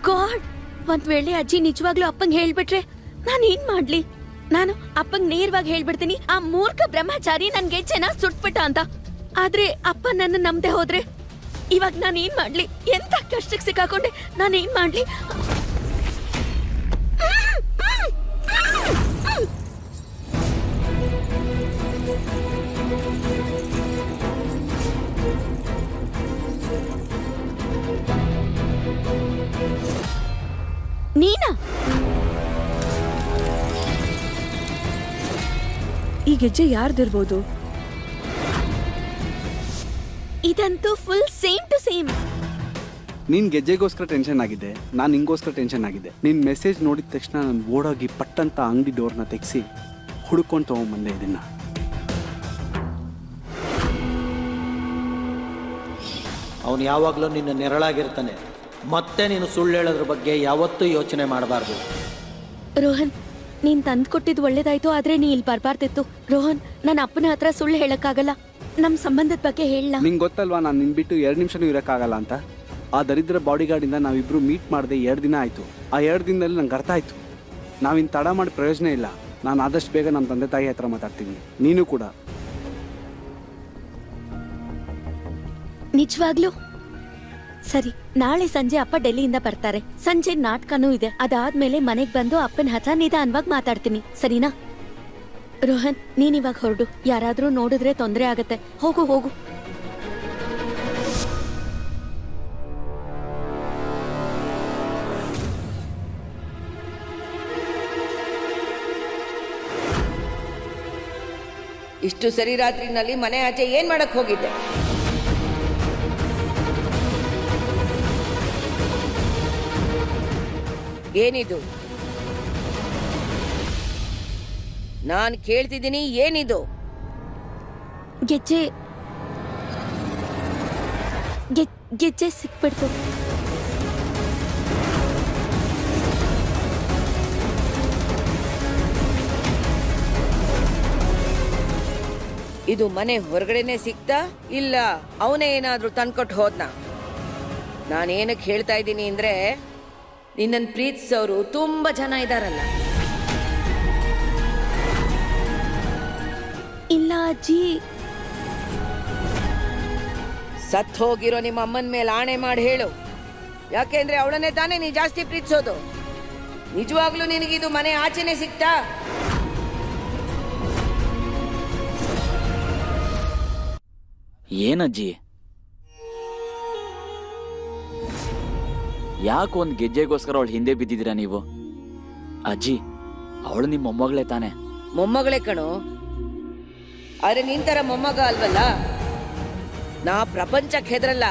God, ಒಂದ್ ವೇಳೆ ಅಜ್ಜಿ ನಿಜವಾಗ್ಲೂ ಅಪ್ಪಂಗ್ ಹೇಳ್ಬಿಟ್ರೆ ನಾನ್ ಏನ್ ಮಾಡ್ಲಿ? ನಾನು ಅಪ್ಪಂಗ್ ನೇರವಾಗಿ ಹೇಳ್ಬಿಡ್ತೀನಿ, ಆ ಮೂರ್ಖ ಬ್ರಹ್ಮಚಾರಿ ನನ್ಗೆ ಚೆನ್ನಾಗ್ ಸುಟ್ಬಿಟ್ಟ ಅಂತ. ಆದ್ರೆ ಅಪ್ಪ ನನ್ನ ನಂಬದೆ ಹೋದ್ರೆ ಇವಾಗ ನಾನು ಏನ್ ಮಾಡ್ಲಿ? ಎಂತ ಕಷ್ಟಕ್ಕೆ ಸಿಕ್ಕಾಕೊಂಡೆ, ನಾನು ಏನ್ ಮಾಡ್ಲಿ? ನೀನಾ? ಈ ಗೆಜ್ಜೆ ಯಾರ್ದಿರ್ಬೋದು? ಇದಂತೂ ಫುಲ್ ಸೇಮ್ ಟು ಸೇಮ್. ನೀನ್ ಗೆಜ್ಜೆಗೋಸ್ಕರ ಟೆನ್ಷನ್ ಆಗಿದೆ, ನಾನು ನಿಂಗೋಸ್ಕರ ಟೆನ್ಷನ್ ಆಗಿದೆ. ನಿನ್ ಮೆಸೇಜ್ ನೋಡಿದ ತಕ್ಷಣ ನಾನು ಓಡೋಗಿ ಪಟ್ಟಂತ ಅಂಗಡಿ ಡೋರ್ನ ತೆಗೆಸಿ ಹುಡ್ಕೊಂಡು ತಗೊಂಡ್ಬಂದೆ ಇದನ್ನ. ಅವನು ಯಾವಾಗಲೂ ನಿನ್ನ ನೆರಳಾಗಿರ್ತಾನೆ. ಮತ್ತೆ ನೀನು ಸುಳ್ಳು ಹೇಳೋದ್ರ ಬಗ್ಗೆ ಯಾವತ್ತೂ ಯೋಚನೆ ಮಾಡಬಾರ್ದು. ರೋಹನ್, ನೀನ್ ತಂದ್ ಕೊಟ್ಟಿದ್ ಒಳ್ಳೇದಾಯ್ತು, ಆದ್ರೆ ನೀ ಇಲ್ಲಿ ಬರ್ಬಾರ್ದಿತ್ತು. ರೋಹನ್, ನನ್ನ ಅಪ್ಪನ ಹತ್ರ ಸುಳ್ಳು ಹೇಳಕ್ಕಾಗಲ್ಲ. ನಮ್ ಸಂಬಂಧದ ಬಗ್ಗೆ ಹೇಳ. ನಿಂಗೆ ಗೊತ್ತಲ್ವಾ, ನಾನು ನಿನ್ ಬಿಟ್ಟು 2 ನಿಮಿಷನೂ ಇರೋಕ್ಕಾಗಲ್ಲ ಅಂತ. ಆ ದರಿದ್ರ ಬಾಡಿಗಾರ್ಡಿಂದ ನಾವಿಬ್ರು ಮೀಟ್ ಮಾಡದೆ 2 ದಿನ ಆಯ್ತು. ಆ 2 ದಿನದಲ್ಲಿ ನಂಗೆ ಅರ್ಥ ಆಯ್ತು, ನಾವಿನ್ ತಡ ಮಾಡಿ ಪ್ರಯೋಜನ ಇಲ್ಲ. ನಾನು ಆದಷ್ಟು ಬೇಗ ನಮ್ಮ ತಂದೆ ತಾಯಿ ಹತ್ರ ಮಾತಾಡ್ತೀನಿ. ನೀನು ಕೂಡ. ನಿಜವಾಗ್ಲೂ? ಸರಿ, ನಾಳೆ ಸಂಜೆ ಅಪ್ಪ ಡೆಲ್ಲಿಯಿಂದ ಬರ್ತಾರೆ. ಸಂಜೆ ನಾಟಕನೂ ಇದೆ. ಅದಾದ್ಮೇಲೆ ಮನೆಗ್ ಬಂದು ಅಪ್ಪನ ಹತ್ರ ನಿಧಾನವಾಗಿ ಮಾತಾಡ್ತೀನಿ, ಸರಿನಾ? ರೋಹನ್, ನೀನ್ ಇವಾಗ ಹೊರಡು. ಯಾರಾದ್ರೂ ನೋಡಿದ್ರೆ ತೊಂದರೆ ಆಗತ್ತೆ. ಹೋಗು ಹೋಗು. ಇಷ್ಟು ಸರಿ ರಾತ್ರಿನಲ್ಲಿ ಮನೆ ಆಚೆ ಏನ್ ಮಾಡಕ್ ಹೋಗಿದ್ದೆ? ಏನಿದು? ನಾನ್ ಕೇಳ್ತಿದ್ದೀನಿ, ಏನಿದು? ಗೆಜ್ಜೆ ಸಿಕ್ಬಿಡ್ತು. ಇದು ಮನೆ ಹೊರಗಡೆನೆ ಸಿಕ್ತಾ, ಇಲ್ಲ ಅವನೇ ಏನಾದ್ರೂ ತಂದ್ಕೊಟ್ಟು ಹೋದ್ನಾ? ನಾನೇನಕ್ಕೆ ಹೇಳ್ತಾ ಇದ್ದೀನಿ ಅಂದ್ರೆ, ನಿನ್ನನ್ ಪ್ರೀತಿಸೋರು ತುಂಬಾ ಜನ ಇದಾರಲ್ಲ. ಇಲ್ಲ ಅಜ್ಜಿ. ಸತ್ ಹೋಗಿರೋ ನಿಮ್ಮ ಅಮ್ಮನ ಮೇಲೆ ಆಣೆ ಮಾಡಿ ಹೇಳು. ಯಾಕೆಂದ್ರೆ ಅವಳನ್ನೇ ತಾನೇ ನೀ ಜಾಸ್ತಿ ಪ್ರೀತಿಸೋದು. ನಿಜವಾಗ್ಲೂ ನಿನಗಿದು ಮನೆ ಆಚೆನೆ ಸಿಕ್ತಾ? ಏನಜ್ಜಿ, ಯಾಕೆ ಒಂದು ಗೆಜ್ಜೆಗೋಸ್ಕರ ಅವಳು ಹಿಂದೆ ಬಿದ್ದಿದ್ದೀರಾ ನೀವು? ಅಜ್ಜಿ, ಅವಳು ನಿಮ್ಮ ಮೊಮ್ಮಗಳೇ ತಾನೆ? ಮೊಮ್ಮಗಳೇ ಕಣೋ. ಆದ್ರೆ ನಿಂತರ ಮೊಮ್ಮಗ ಅಲ್ವಲ್ಲ. ನಾ ಪ್ರಪಂಚಕ್ಕೆ ಹೆದರಲ್ಲ,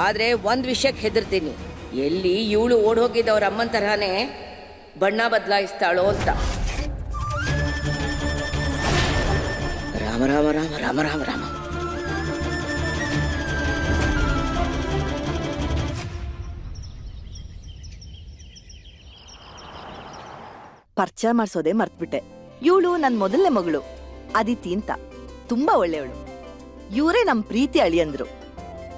ಆದ್ರೆ ಒಂದ್ ವಿಷಯಕ್ಕೆ ಹೆದರ್ತೀನಿ. ಎಲ್ಲಿ ಇವಳು ಓಡ್ ಹೋಗಿದ್ದವ್ರ ಅಮ್ಮನ ತರನೇ ಬಣ್ಣ ಬದಲಾಯಿಸ್ತಾಳೋ ಅಂತ. ರಾಮ ರಾಮ ರಾಮ ರಾಮ ರಾಮ ರಾಮ. ಪರಿಚಯ ಮಾಡ್ಸೋದೆ ಮರ್ತ್ಬಿಟ್ಟೆ. ಇವಳು ನನ್ ಮೊದಲನೇ ಮಗಳು ಅದಿತಿ ಅಂತ, ತುಂಬಾ ಒಳ್ಳೆಯವಳು. ಇವರೇ ನಮ್ ಪ್ರೀತಿ ಅಳಿಯಂದ್ರು,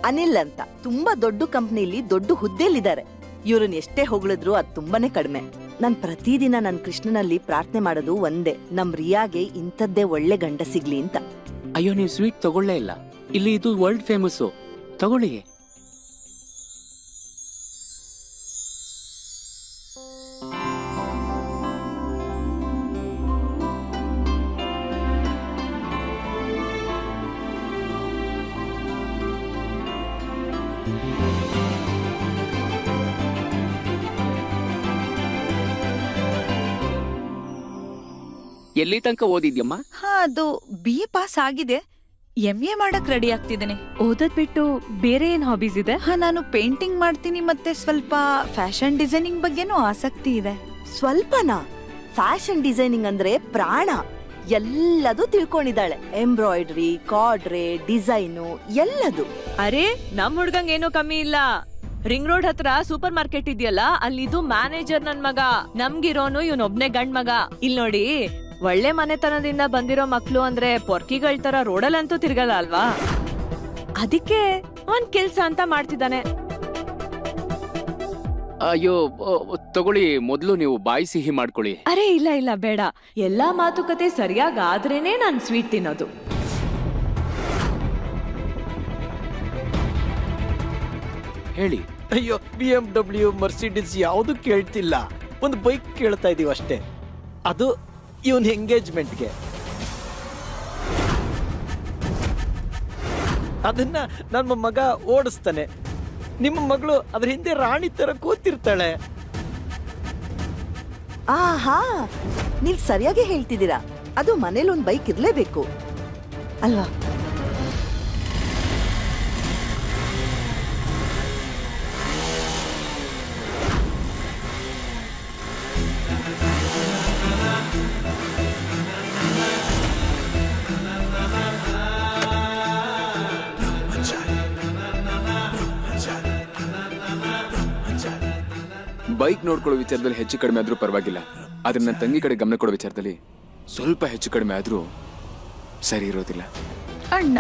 ಅನಿಲ್ ಅಂತ. ತುಂಬಾ ದೊಡ್ಡ ಕಂಪ್ನಿಲಿ ದೊಡ್ಡ ಹುದ್ದೆಲಿದ್ದಾರೆ. ಇವ್ರನ್ನ ಎಷ್ಟೇ ಹೊಗಳಿದ್ರು ಅದ್ ತುಂಬಾನೇ ಕಡಿಮೆ. ನಾನ್ ಪ್ರತಿದಿನ ನನ್ ಕೃಷ್ಣನಲ್ಲಿ ಪ್ರಾರ್ಥನೆ ಮಾಡೋದು ಒಂದೇ, ನಮ್ ರಿಯಾಗೆ ಇಂಥದ್ದೇ ಒಳ್ಳೆ ಗಂಡ ಸಿಗ್ಲಿ ಅಂತ. ಅಯ್ಯೋ, ನೀವು ಸ್ವೀಟ್ ತಗೊಳ್ಳೇ ಇಲ್ಲ. ಇಲ್ಲಿ ಇದು ವರ್ಲ್ಡ್ ಫೇಮಸ್ಸು, ತಗೊಳ್ಳಿ. ಎಲ್ಲಿ ತನಕ ಓದಿದ್ಯಮ್ಮ? ಅದು BA ಪಾಸ್ ಆಗಿದೆ. MA ಮಾಡಕ್ ರೆಡಿ ಆಗ್ತಿದ್ದೇನೆ. ಓದದ್ ಬಿಟ್ಟು ಬೇರೆ ಏನ್ ಹಾಬೀಸ್ ಇದೆ? ನಾನು ಪೇಂಟಿಂಗ್ ಮಾಡ್ತೀನಿ, ಮತ್ತೆ ಸ್ವಲ್ಪ ಫ್ಯಾಷನ್ ಡಿಸೈನಿಂಗ್ ಬಗ್ಗೆನೂ ಆಸಕ್ತಿ ಇದೆ. ಸ್ವಲ್ಪನಾ? ಫ್ಯಾಷನ್ ಡಿಸೈನಿಂಗ್ ಅಂದ್ರೆ ಪ್ರಾಣ. ಎಲ್ಲದೂ ತಿಳ್ಕೊಂಡಿದ್ದಾಳೆ. ಎಂಬ್ರಾಯ್ಡ್ರಿ, ಕಾರ್ಡ್ರೆ, ಡಿಸೈನು ಎಲ್ಲದು. ಅರೆ, ನಮ್ ಹುಡ್ಗಂಗ್ ಏನೋ ಕಮ್ಮಿ ಇಲ್ಲ. ರಿಂಗ್ ರೋಡ್ ಹತ್ರ ಸೂಪರ್ ಮಾರ್ಕೆಟ್ ಇದೆಯಲ್ಲ, ಅಲ್ಲಿದು ಮ್ಯಾನೇಜರ್ ನನ್ ಮಗ. ನಮ್ಗಿರೋನು ಇವನೊಬ್ನೇ ಗಂಡ್ ಮಗ. ಇಲ್ ನೋಡಿ, ಒಳ್ಳೆ ಮನೆತನದಿಂದ ಬಂದಿರೋ ಮಕ್ಳು ಅಂದ್ರೆ ಪೊರ್ಕಿಗಳ್ ತರ ರೋಡಲ್ಲಂತೂ ತಿರ್ಗಲ್ಲ ಅಲ್ವಾ? ಅದಕ್ಕೆ ಅವ್ನ್ ಕೆಲ್ಸ ಅಂತ ಮಾಡ್ತಿದ್ದಾನೆ. ಅಯ್ಯೋ ತಗೊಳ್ಳಿ, ಮೊದಲು ನೀವು ಬಾಯಿ ಸಿಹಿ ಮಾಡ್ಕೊಳ್ಳಿ. ಅರೆ ಇಲ್ಲ ಇಲ್ಲ ಬೇಡ, ಎಲ್ಲಾ ಮಾತುಕತೆ ಸರಿಯಾಗಿ ಆದ್ರೇನೆ ನಾನ್ ಸ್ವೀಟ್ ತಿನ್ನೋದು. ಹೇಳಿ. ಅಯ್ಯೋ, BMW ಮರ್ಸಿಡಿಸ್ ಯಾವುದು ಕೇಳ್ತಿಲ್ಲ, ಒಂದು ಬೈಕ್ ಕೇಳ್ತಾ ಇದೀವಿ ಅಷ್ಟೇ. ಅದು ಇವನ್ ಎಂಗೇಜ್ಮೆಂಟ್ಗೆ. ಅದನ್ನ ನಮ್ಮ ಮಗ ಓಡಿಸ್ತಾನೆ. ನಿಮ್ಮ ಮಗಳು ಅದ್ರ ಹಿಂದೆ ರಾಣಿ ತರ ಕೂತಿರ್ತಾಳೆ. ಆಹಾ, ನೀವ್ ಸರಿಯಾಗಿ ಹೇಳ್ತಿದ್ದೀರಾ. ಅದು ಮನೇಲಿ ಒಂದ್ ಬೈಕ್ ಇರ್ಲೇಬೇಕು ಅಲ್ವಾ? ಬೈಕ್ ನೋಡ್ಕೊಳ್ಳೋ ವಿಚಾರದಲ್ಲಿ ಹೆಚ್ಚು ಕಡಿಮೆ ಆದ್ರೂ ಪರವಾಗಿಲ್ಲ, ಆದ್ರೆ ನನ್ನ ತಂಗಿ ಕಡೆ ಗಮನ ಕೊಡೋ ವಿಚಾರದಲ್ಲಿ ಸ್ವಲ್ಪ ಹೆಚ್ಚು ಕಡಿಮೆ ಆದ್ರೂ ಸರಿ ಇರೋದಿಲ್ಲ. ಅಣ್ಣ,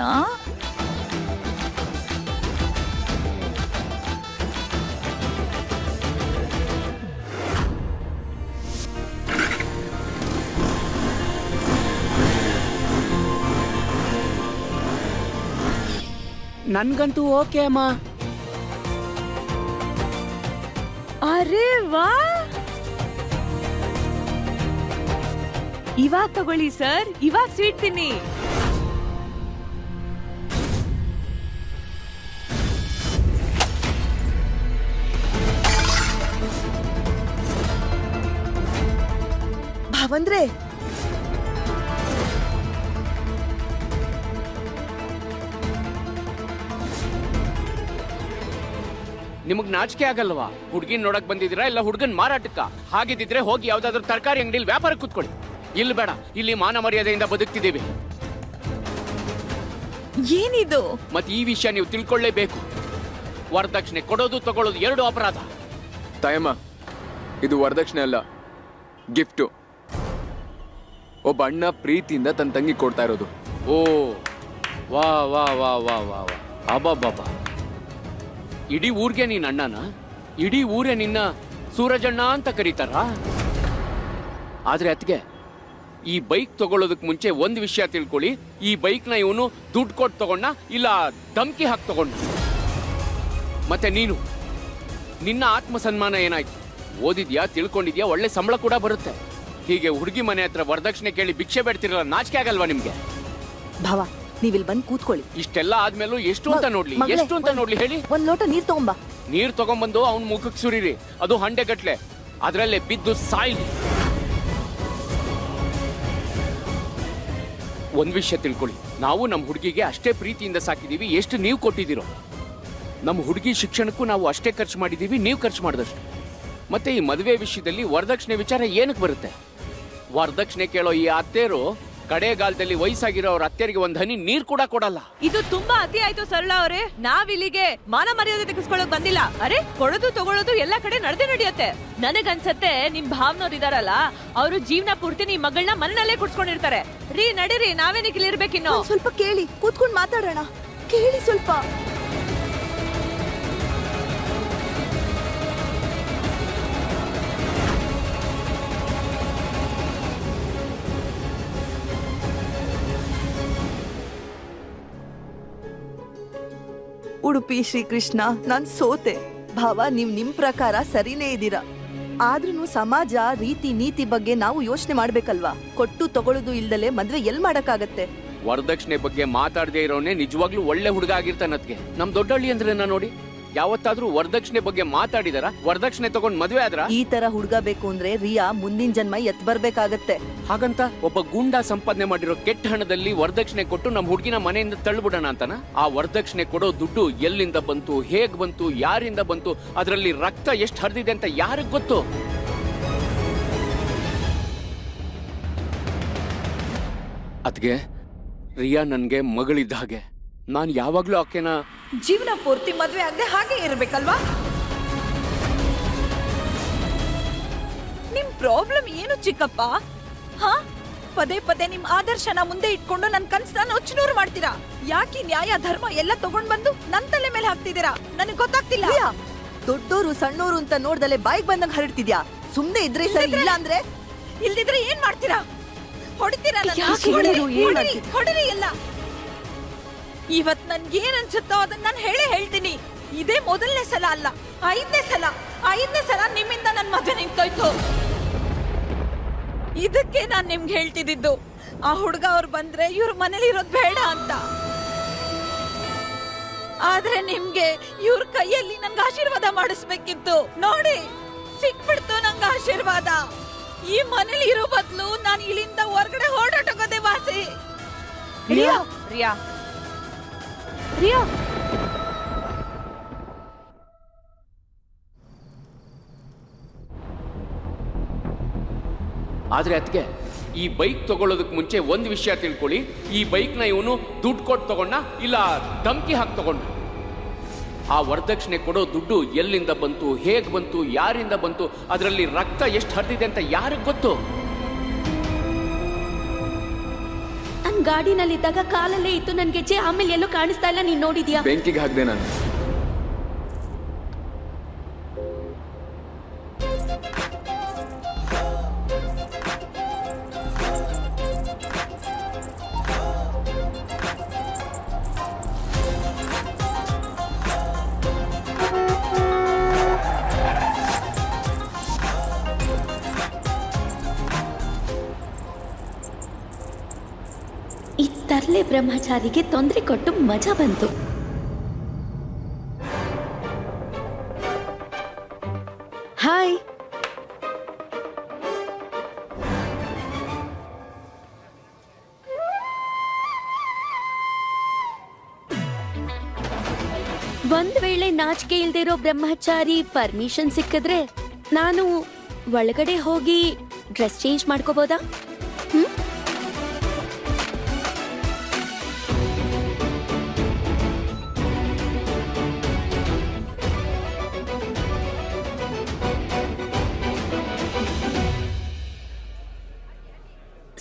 ನನ್ಗಂತೂ ಓಕೆ ಅಮ್ಮ. ಅರೆ ವಾ, ಇವಾಗ ತಗೊಳ್ಳಿ ಸರ್, ಇವಾಗ ಸ್ವೀಟ್ ತಿನ್ನಿ. ಭಾವಂದ್ರೆ, ನಿಮಗ್ ನಾಚಿಕೆ ಆಗಲ್ವಾ? ಹುಡ್ಗಿನ್ ನೋಡಕ್ ಬಂದಿದ್ದೀರಾ ಇಲ್ಲ ಹುಡ್ಗನ್ ಮಾರಾಟಕ್ಕ? ಹಾಗಿದ್ದಿದ್ರೆ ಹೋಗಿ ಯಾವ್ದಾದ್ರು ತರಕಾರಿ ಅಂಗಡಿಲಿ ವ್ಯಾಪಾರ ಕೂತ್ಕೊಳ್ಳಿ. ಇಲ್ಲಿ ಬೇಡ, ಇಲ್ಲಿ ಮಾನ ಮರ್ಯಾದೆಯಿಂದ ಬದುಕ್ತಿದ್ದೀವಿ. ಏನಿದು? ಮತ್ತೆ ಈ ವಿಷಯ ನೀವು ತಿಳ್ಕೊಳ್ಳೇಬೇಕು. ವರದಕ್ಷಿಣೆ ಕೊಡೋದು ತಗೊಳ್ಳೋದು ಎರಡು ಅಪರಾಧ. ತಾಯಮ್ಮ, ಇದು ವರದಕ್ಷಿಣೆ ಅಲ್ಲ, ಗಿಫ್ಟು. ಒಬ್ಬ ಅಣ್ಣ ಪ್ರೀತಿಯಿಂದ ತನ್ನ ತಂಗಿ ಕೊಡ್ತಾ ಇರೋದು. ಓ ವಾ ವಾ ವಾ ವಾ ವಾ ವಾ, ಅಬ್ಬಬ್ಬಬ್ಬಾ. ಇಡೀ ಊರ್ಗೆ ನೀನ್ ಅಣ್ಣನ? ಇಡೀ ಊರೇ ನಿನ್ನ ಸೂರಜಣ್ಣ ಅಂತ ಕರೀತಾರ? ಆದ್ರೆ ಅತ್ಗೆ, ಈ ಬೈಕ್ ತಗೊಳ್ಳೋದಕ್ ಮುಂಚೆ ಒಂದ್ ವಿಷಯ ತಿಳ್ಕೊಳ್ಳಿ. ಈ ಬೈಕ್ ನ ಇವನು ದುಡ್ಡು ಕೊಟ್ಟು ತಗೊಂಡ ಇಲ್ಲ ಧಮ್ಕಿ ಹಾಕಿ ತಗೊಂಡ? ಮತ್ತೆ ನೀನು, ನಿನ್ನ ಆತ್ಮ ಸನ್ಮಾನ ಏನಾಯ್ತು? ಓದಿದ್ಯಾ, ತಿಳ್ಕೊಂಡಿದ್ಯಾ, ಒಳ್ಳೆ ಸಂಬಳ ಕೂಡ ಬರುತ್ತೆ. ಹೀಗೆ ಹುಡುಗಿ ಮನೆ ಹತ್ರ ವರದಕ್ಷಿಣೆ ಕೇಳಿ ಭಿಕ್ಷೆ ಬೇಡ್ತಿರಲ್ಲ, ನಾಚಿಕೆ ಆಗಲ್ವಾ ನಿಮ್ಗೆ? ಭಾವ, ನೀವಿಲ್ ಬಂದ್ ಕೂತ್ಕೊಳ್ಳಿ. ಇಷ್ಟೆಲ್ಲ ಆದ್ಮೇಲೂ ಎಷ್ಟು ಅಂತ ನೋಡ್ಲಿ, ಮಗಳೇ, ಎಷ್ಟು ಅಂತ ನೋಡ್ಲಿ ಹೇಳಿ? ಒಂದ್ ಲೋಟ ನೀರ್ ತಗೊಂಬ. ನೀರ್ ತಗೊಂಡ್ಬಂದು ಅವ್ನ ಮುಖಕ್ಕೆ ಸುರಿರಿ, ಅದು ಹಂಡೆಗಟ್ಲೆ. ಅದ್ರಲ್ಲೇ ಬಿದ್ದು ಸಾಯ್ಲಿ. ಒಂದ್ ವಿಷಯ ತಿಳ್ಕೊಳ್ಳಿ, ನಾವು ನಮ್ಮ ಹುಡುಗಿಗೆ ಅಷ್ಟೇ ಪ್ರೀತಿಯಿಂದ ಸಾಕಿದೀವಿ ಎಷ್ಟು ನೀವು ಕೊಟ್ಟಿದ್ದೀರೋ. ನಮ್ಮ ಹುಡುಗಿ ಶಿಕ್ಷಣಕ್ಕೂ ನಾವು ಅಷ್ಟೇ ಖರ್ಚು ಮಾಡಿದೀವಿ, ನೀವು ಖರ್ಚು ಮಾಡಿದಷ್ಟು. ಮತ್ತೆ ಈ ಮದುವೆ ವಿಷಯದಲ್ಲಿ ವರದಕ್ಷಿಣೆ ವಿಚಾರ ಏನಕ್ಕೆ ಬರುತ್ತೆ? ವರದಕ್ಷಿಣೆ ಕೇಳೋ ಈ ಅತ್ತೆರು ಕಡೆಗಾಲದಲ್ಲಿ ವಯಸ್ಸಾಗಿರೋ ಅವ್ರ ಅತ್ತೆರಿಗೆ ಒಂದ್ ಹನಿ ನೀರ್ ಕೂಡ ಕೊಡಲ್ಲ. ಇದು ತುಂಬಾ ಅತಿ ಆಯ್ತು ಸರಳ ಅವರೇ. ನಾವಿಲ್ಲಿಗೆ ಮಾನ ಮರ್ಯಾದೆ ತೆಗೆಸ್ಕೊಳ್ಳೋಕ್ ಬಂದಿಲ್ಲ. ಅರೆ, ಕೊಡೋದು ತಗೊಳ್ಳೋದು ಎಲ್ಲಾ ಕಡೆ ನಡೆಯುತ್ತೆ. ನನಗನ್ಸತ್ತೆ ನಿಮ್ ಭಾವನವ್ರು ಇದಾರಲ್ಲ, ಅವರು ಜೀವನ ಪೂರ್ತಿ ನಿಮ್ ಮಗಳನ್ನ ಮನೆಯಲ್ಲೇ ಕುಡ್ಸ್ಕೊಂಡಿರ್ತಾರೆ. ರೀ ನಡೀರಿ, ನಾವೇನಕ್ಕೆ ಇಲ್ಲಿ ಇರ್ಬೇಕಿನ್ನು? ಒಂದ್ ಸ್ವಲ್ಪ ಕೇಳಿ, ಕೂತ್ಕೊಂಡ್ ಮಾತಾಡೋಣ. ಕೇಳಿ ಸ್ವಲ್ಪ. ಉಡುಪಿ ಶ್ರೀಕೃಷ್ಣ, ನಾನ್ ಸೋತೆ. ಭಾವ, ನೀವ್ ನಿಮ್ ಪ್ರಕಾರ ಸರಿನೇ ಇದ್ದೀರಾ. ಆದ್ರೂ ಸಮಾಜ ರೀತಿ ನೀತಿ ಬಗ್ಗೆ ನಾವು ಯೋಚನೆ ಮಾಡ್ಬೇಕಲ್ವಾ? ಕೊಟ್ಟು ತಗೊಳ್ಳೋದು ಇಲ್ದಲೆ ಮದ್ವೆ ಎಲ್ ಮಾಡಕ್ಕಾಗತ್ತೆ? ವರದಕ್ಷಿಣೆ ಬಗ್ಗೆ ಮಾತಾಡದೇ ಇರೋನೇ ನಿಜವಾಗ್ಲೂ ಒಳ್ಳೆ ಹುಡುಗ ಆಗಿರ್ತಾನತ್ಗೆ. ನಮ್ ದೊಡ್ಡಹಳ್ಳಿ ಅಂದ್ರೆ ನೋಡಿ, ಯಾವತ್ತಾದ್ರೂ ವರದಕ್ಷಿಣೆ ಬಗ್ಗೆ ಮಾತಾಡಿದಾರ? ವರದಕ್ಷಿಣೆ ತಗೊಂಡ್ ಮದ್ವೆ ಆದ್ರ? ಈ ತರ ಹುಡುಗ ಬೇಕು ಅಂದ್ರೆ ರಿಯಾ ಮುಂದಿನ ಜನ್ಮ ಎತ್ ಬರ್ಬೇಕಾಗತ್ತೆ. ಹಾಗಂತ ಒಬ್ಬ ಗೂಂಡಾ ಸಂಪಾದನೆ ಮಾಡಿರೋ ಕೆಟ್ಟ ಹಣದಲ್ಲಿ ವರದಕ್ಷಿಣೆ ಕೊಟ್ಟು ನಮ್ ಹುಡುಗಿನ ಮನೆಯಿಂದ ತಳ್ಳಿಬಿಡೋಣ ಅಂತನ? ಆ ವರದಕ್ಷಿಣೆ ಕೊಡೋ ದುಡ್ಡು ಎಲ್ಲಿಂದ ಬಂತು, ಹೇಗ್ ಬಂತು, ಯಾರಿಂದ ಬಂತು, ಅದರಲ್ಲಿ ರಕ್ತ ಎಷ್ಟು ಹರಿದಿದೆ ಅಂತ ಯಾರಿಗ್ ಗೊತ್ತು? ಅದ್ಗೆ ರಿಯಾ ನನ್ಗೆ ಮಗಳಿದ್ದ ಹಾಗೆ. ನಾನು ಯಾವಾಗ್ಲೂ ಆಕೆನ ಜೀವನ ಪೂರ್ತಿ ಮದ್ವೆ ಆಗದೆ ಹಾಗೆ ಇರ್ಬೇಕಲ್ವಾ? ನಿಮ್ ಪ್ರಾಬ್ಲಮ್ ಏನು ಚಿಕ್ಕಪ್ಪ? ಹಾ, ಪದೇ ಪದೇ ನಿಮ್ ಆದರ್ಶನ ಮುಂದೆ ಇಟ್ಕೊಂಡು ನನ್ ಕನ್ಸನ್ನ ನುಚ್ಚುನೂರು ಮಾಡ್ತೀರಾ. ಯಾಕೆ ನ್ಯಾಯ ಧರ್ಮ ಎಲ್ಲ ತಗೊಂಡ್ ಬಂದು ನನ್ ತಲೆ ಮೇಲೆ ಹಾಕ್ತಿದ್ದೀರಾ? ನನಗೆ ಗೊತ್ತಾಗ್ತಿಲ್ಲ. ದೊಡ್ಡೋರು ಸಣ್ಣೋರು ಅಂತ ನೋಡ್ದಲೆ ಬಾಯಿಗೆ ಬಂದಂಗ್ ಹರಡ್ತಿದ್ಯಾ? ಸುಮ್ನೆ ಇದ್ರೆ ಸರಿ, ಇಲ್ಲ ಅಂದ್ರೆ ಇಲ್ದಿದ್ರೆ ಏನ್ ಮಾಡ್ತೀರಾ? ಹೊಡಿತೀರಾ ನನ್ನ? ಯಾಕೆ ಹೇಳಿರು? ಏನ್ ಹೊಡಿರಿ, ಮಾಡ್ತೀರಿ? ಹೊಡಿರಿ ಎಲ್ಲ. ಇವತ್ ನನ್ಗೆ ಏನ್ ಅನ್ಸುತ್ತೋ ಅದನ್ನ ನಾನು ಹೇಳ್ತೀನಿ. ಇದೇ ಮೊದಲನೇ ಸಲ ಅಲ್ಲ, 5ನೇ ಸಲ ನಿಮ್ಮಿಂದ ನನ್ ಮದುವೆ ನಿಂತೋಯ್ತು. ಇದಕ್ಕೆ ನಾನ್ ನಿಮ್ಗೆ ಹೇಳ್ತಿದ್ದು, ಆ ಹುಡುಗ ಅವ್ರು ಬಂದ್ರೆ ಇವ್ರ ಮನೇಲಿ ಇರೋದ್ ಬೇಡ ಅಂತ. ಆದ್ರೆ ನಿಮ್ಗೆ ಇವ್ರ ಕೈಯಲ್ಲಿ ನಂಗೆ ಆಶೀರ್ವಾದ ಮಾಡಿಸ್ಬೇಕಿತ್ತು. ನೋಡಿ, ಸಿಕ್ಬಿಡ್ತು ನಂಗೆ ಆಶೀರ್ವಾದ. ಈ ಮನೇಲಿ ಇರೋ ಬದಲು ನಾನು ಇಲ್ಲಿಂದ ಹೊರಗಡೆ ಹೊರಟೋಗೋದೇ ವಾಸಿ. ರಿಯಾ ರಿಯಾ ರಿಯಾ ಆದ್ರೆ ಅದಕ್ಕೆ ಈ ಬೈಕ್ ತಗೊಳ್ಳೋದಕ್ಕೆ ಮುಂಚೆ ಒಂದು ವಿಷಯ ತಿಳ್ಕೊಳ್ಳಿ. ಈ ಬೈಕ್ನ ಇವನು ದುಡ್ಡು ಕೊಟ್ಟು ತಗೊಂಡ ಇಲ್ಲ ಧಮ್ಕಿ ಹಾಕಿ ತಗೊಂಡ. ಆ ವರದಕ್ಷಿಣೆ ಕೊಡೋ ದುಡ್ಡು ಎಲ್ಲಿಂದ ಬಂತು, ಹೇಗ್ ಬಂತು, ಯಾರಿಂದ ಬಂತು, ಅದರಲ್ಲಿ ರಕ್ತ ಎಷ್ಟು ಹರಿದಿದೆ ಅಂತ ಯಾರಿಗೆ ಗೊತ್ತು? ನನ್ ಗಾಡಿನಲ್ಲಿದ್ದಾಗ ಕಾಲಲ್ಲೇ ಇತ್ತು ನನ್ ಗೆಜ್ಜೆ, ಆಮೇಲೆ ಎಲ್ಲೋ ಕಾಣಿಸ್ತಾ ಇಲ್ಲ. ನೀನ್ ನೋಡಿದ್ಯಾ? ಬೆಂಕಿಗೆ ಹಾಕ್ದೆ ನಾನು. ಈ ತರ್ಲೆ ಬ್ರಹ್ಮಚಾರಿಗೆ ತೊಂದರೆ ಕೊಟ್ಟು ಮಜಾ ಬಂತು. ಹಾಯ್. ಒಂದ್ ವೇಳೆ ನಾಚಿಕೆ ಇಲ್ದಿರೋ ಬ್ರಹ್ಮಚಾರಿ ಪರ್ಮಿಷನ್ ಸಿಕ್ಕಿದ್ರೆ ನಾನು ಒಳಗಡೆ ಹೋಗಿ ಡ್ರೆಸ್ ಚೇಂಜ್ ಮಾಡ್ಕೋಬೋದಾ?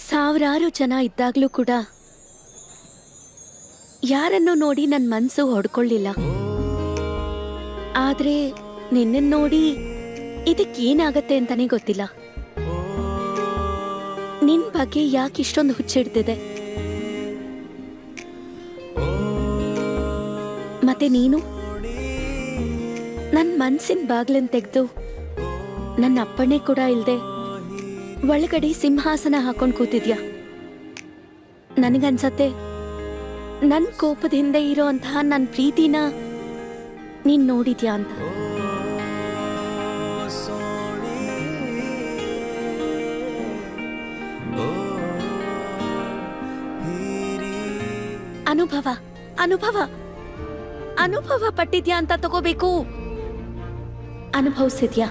ಸಾವಿರಾರು ಜನ ಇದ್ದಾಗ್ಲೂ ಕೂಡ ಯಾರನ್ನು ನೋಡಿ ನನ್ನ ಮನ್ಸು ಹೊಡ್ಕೊಳ್ಳಿಲ್ಲ. ಆದ್ರೆ ನಿನ್ನ ನೋಡಿ ಇದಕ್ಕೇನಾಗತ್ತೆ ಅಂತಾನೆ ಗೊತ್ತಿಲ್ಲ. ನಿನ್ ಬಗ್ಗೆ ಯಾಕೆ ಇಷ್ಟೊಂದು ಹುಚ್ಚಿಡ್ತಿದೆ? ಮತ್ತೆ ನೀನು ನನ್ನ ಮನ್ಸಿನ ಬಾಗ್ಲನ್ ತೆಗೆದು ನನ್ನ ಅಪ್ಪಣೆ ಕೂಡ ಇಲ್ದೆ ಒಳಗಡೆ ಸಿಂಹಾಸನ ಹಾಕೊಂಡ್ ಕೂತಿದ್ಯಾ. ನನಗನ್ಸತ್ತೆ ನನ್ ಕೋಪದ ಹಿಂದೆ ಇರೋ ಅಂತಹ ನನ್ನ ಪ್ರೀತಿನ ನೀನ್ ನೋಡಿದ್ಯಾ ಅಂತ. ಅನುಭವ ಅನುಭವ ಅನುಭವ ಪಟ್ಟಿದ್ಯಾ ಅಂತ ತಗೋಬೇಕು. ಅನುಭವಿಸಿದ್ಯಾ?